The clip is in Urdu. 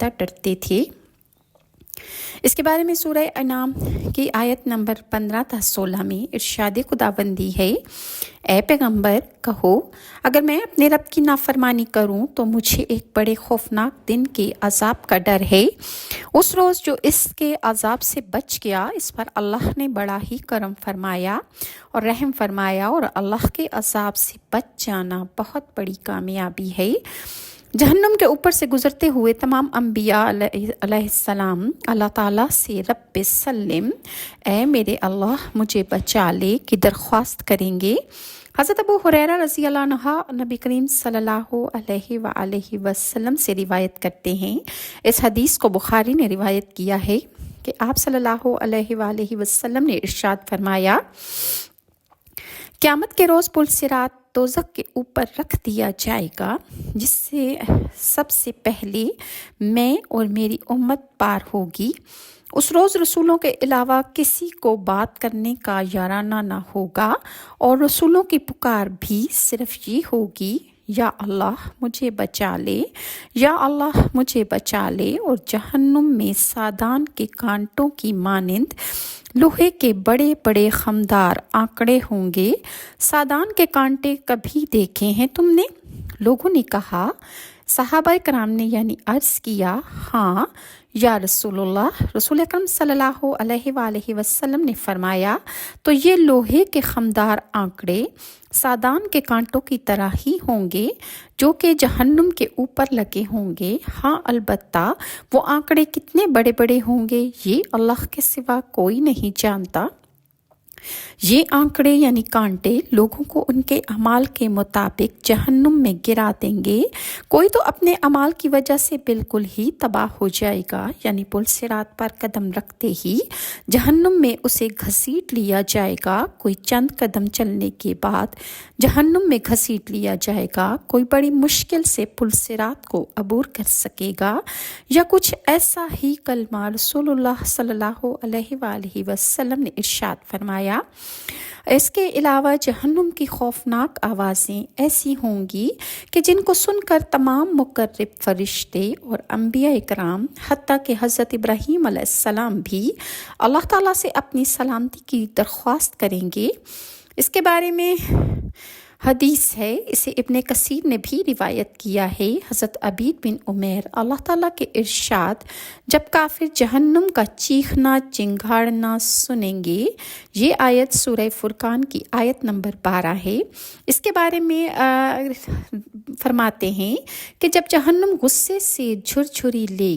کتنا ڈرتے تھے۔ اس کے بارے میں سورہ انعام کی آیت نمبر 15 تا 16 میں ارشاد خداوندی ہے، اے پیغمبر کہو، اگر میں اپنے رب کی نافرمانی کروں تو مجھے ایک بڑے خوفناک دن کے عذاب کا ڈر ہے۔ اس روز جو اس کے عذاب سے بچ گیا، اس پر اللہ نے بڑا ہی کرم فرمایا اور رحم فرمایا، اور اللہ کے عذاب سے بچ جانا بہت بڑی کامیابی ہے۔ جہنم کے اوپر سے گزرتے ہوئے تمام انبیاء علیہ السلام اللہ تعالیٰ سے رب سلم، اے میرے اللہ مجھے بچا لے کی درخواست کریں گے۔ حضرت ابو ہریرہ رضی اللہ عنہ نبی کریم صلی اللہ علیہ وآلہ وسلم سے روایت کرتے ہیں، اس حدیث کو بخاری نے روایت کیا ہے کہ آپ صلی اللہ علیہ وآلہ وسلم نے ارشاد فرمایا، قیامت کے روز پل صراط دوزخ کے اوپر رکھ دیا جائے گا، جس سے سب سے پہلے میں اور میری امت پار ہوگی۔ اس روز رسولوں کے علاوہ کسی کو بات کرنے کا یارانہ نہ ہوگا، اور رسولوں کی پکار بھی صرف یہ ہوگی، یا اللہ مجھے بچا لے، یا اللہ مجھے بچا لے، اور جہنم میں سادان کے کانٹوں کی مانند لوہے کے بڑے بڑے خمدار آنکڑے ہوں گے۔ سادان کے کانٹے کبھی دیکھے ہیں تم نے؟ لوگوں نے کہا، صحابہ کرام نے یعنی عرض کیا، ہاں یا رسول اللہ۔ رسول اکرم صلی اللہ علیہ وآلہ وسلم نے فرمایا، تو یہ لوہے کے خمدار آنکڑے سادان کے کانٹوں کی طرح ہی ہوں گے جو کہ جہنم کے اوپر لگے ہوں گے۔ ہاں البتہ وہ آنکڑے کتنے بڑے بڑے ہوں گے یہ اللہ کے سوا کوئی نہیں جانتا۔ یہ آنکڑے یعنی کانٹے لوگوں کو ان کے اعمال کے مطابق جہنم میں گرا دیں گے۔ کوئی تو اپنے اعمال کی وجہ سے بالکل ہی تباہ ہو جائے گا، یعنی پل صراط پر قدم رکھتے ہی جہنم میں اسے گھسیٹ لیا جائے گا۔ کوئی چند قدم چلنے کے بعد جہنم میں گھسیٹ لیا جائے گا۔ کوئی بڑی مشکل سے پل صراط کو عبور کر سکے گا، یا کچھ ایسا ہی کلمہ رسول اللہ صلی اللہ علیہ وآلہ وسلم نے ارشاد فرمایا۔ اس کے علاوہ جہنم کی خوفناک آوازیں ایسی ہوں گی کہ جن کو سن کر تمام مقرب فرشتے اور انبیاء کرام حتیٰ کہ حضرت ابراہیم علیہ السلام بھی اللہ تعالیٰ سے اپنی سلامتی کی درخواست کریں گے۔ اس کے بارے میں حدیث ہے، اسے ابن کثیر نے بھی روایت کیا ہے۔ حضرت عبید بن عمیر اللہ تعالیٰ کے ارشاد، جب کافر جہنم کا چیخنا چنگھاڑنا سنیں گے، یہ آیت سورہ فرقان کی آیت نمبر 12 ہے۔ اس کے بارے میں فرماتے ہیں کہ جب جہنم غصے سے جھرجھری لے